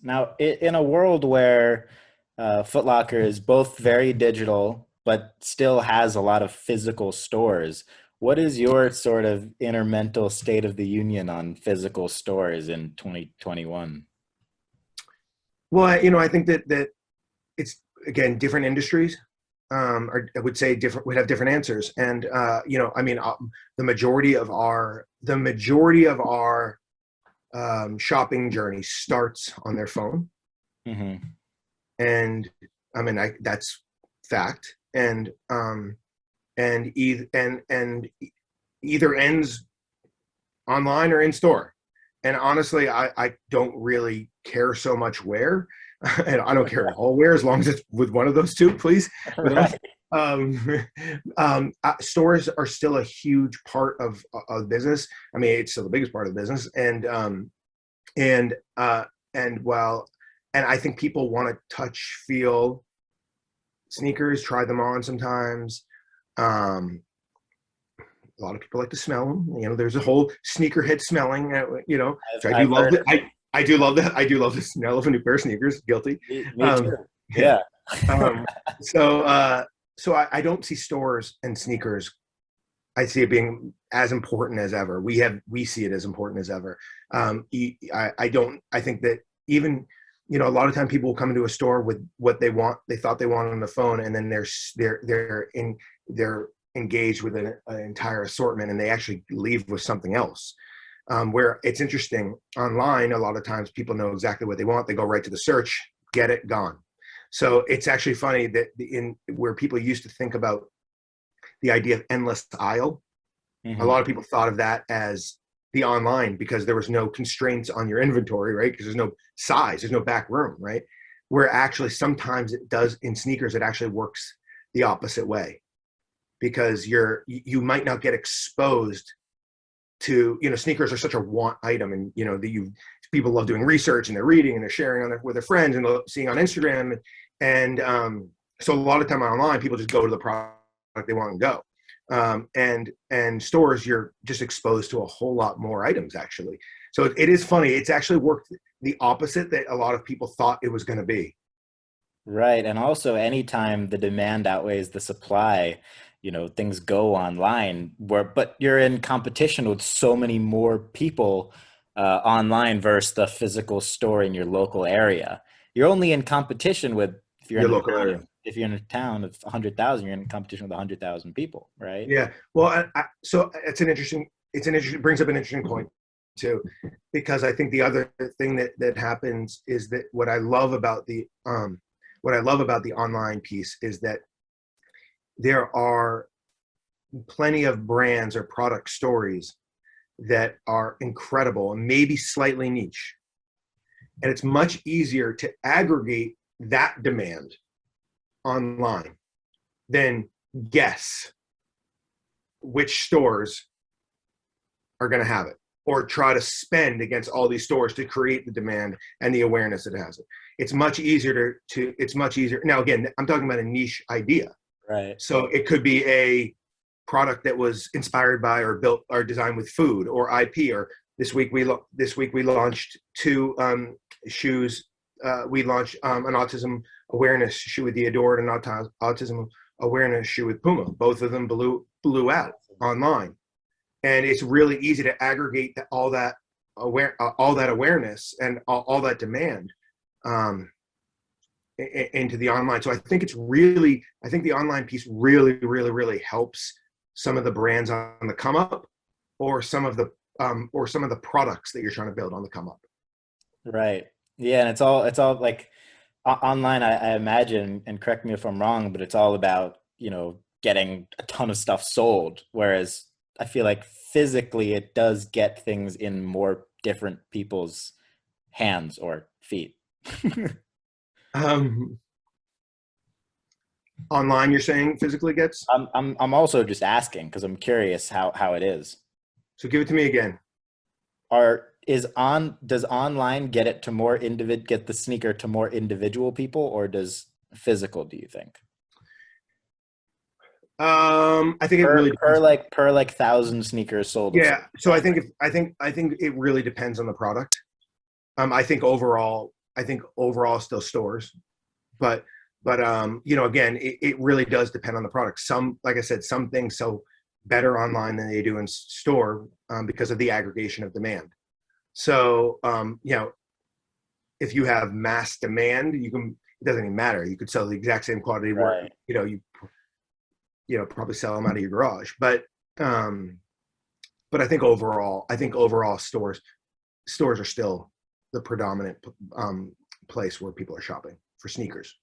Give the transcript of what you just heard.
Now, in a world where Foot Locker is both very digital but still has a lot of physical stores, what is your sort of inner mental state of the union on physical stores in 2021? Well, I think that it's again different industries, or I would say different would have different answers. And the majority of our shopping journey starts on their phone, Hmm. and that's fact. And either ends online or in store. And honestly, I don't really care so much where, and I don't care at all where, as long as it's with one of those two, please. With us, Right. um, stores are still a huge part of business. I mean, it's still the biggest part of the business, and uh, and well, and I think people want to touch, feel sneakers, try them on sometimes. Um, a lot of people like to smell them. There's a whole sneakerhead smelling. So I do I've love heard that. of it. I do love that. I do love the smell of a new pair of sneakers. Guilty. Me Um, too. yeah. Yeah. Um, so I don't see stores and sneakers. I see it being as important as ever. We see it as important as ever. I don't. I think that even a lot of time people will come into a store with what they thought they wanted on the phone, and then they're engaged with an entire assortment, and they actually leave with something else. Where it's interesting online, a lot of times people know exactly what they want. They go right to the search, get it, gone. So it's actually funny that in where people used to think about the idea of endless aisle, a Hmm. lot of people thought of that as the online because there was no constraints on your inventory, right? Because there's no size, there's no back room, right? Where actually sometimes it does in sneakers, it actually works the opposite way because you might not get exposed to sneakers are such a want item, and that you people love doing research and they're reading and they're sharing with their friends and seeing on Instagram, and so a lot of time online people just go to the product they want and go, and stores you're just exposed to a whole lot more items actually. So it is funny, it's actually worked the opposite that a lot of people thought it was going to be. Right. And also, anytime the demand outweighs the supply, things go online but you're in competition with so many more people online versus the physical store in your local area. You're only in competition with, if you're Your in a local town area. of, if you're in a town of 100,000, you're in competition with 100,000 people, right? Yeah. Well, so it brings up an interesting point too, because I think the other thing that happens is that what I love about the online piece is that there are plenty of brands or product stories that are incredible and maybe slightly niche, and it's much easier to aggregate that demand online than guess which stores are going to have it or try to spend against all these stores to create the demand and the awareness that it has. It's much easier it's much easier. Now, again, I'm talking about a niche idea. Right. So it could be a product that was inspired by or built or designed with food or IP. Or this week we launched two shoes. We launched an autism awareness shoe with the Adored and autism awareness shoe with Puma. Both of them blew out online, and it's really easy to aggregate all that awareness and all that demand um, into the online. So I think the online piece really, really, really helps some of the brands on the come up, or some of the products that you're trying to build on the come up. Right. Yeah, and it's all like online, I imagine, and correct me if I'm wrong, but it's all about, getting a ton of stuff sold. Whereas I feel like physically it does get things in more different people's hands or feet. Um, online, you're saying physically gets. I'm also just asking because I'm curious how it is. So give it to me again. Does online get it to get the sneaker to more individual people, or does physical, do you think? I think it Per really per depends. like per like thousand sneakers sold of Yeah. something So like I think it really depends on the product. I think overall, I think overall still stores, but again, it really does depend on the product. Some, like I said, some things sell better online than they do in store, because of the aggregation of demand. So if you have mass demand, you can, it doesn't even matter. You could sell the exact same quantity where Right. probably sell them out of your garage. But I think overall stores are still the predominant place where people are shopping for sneakers.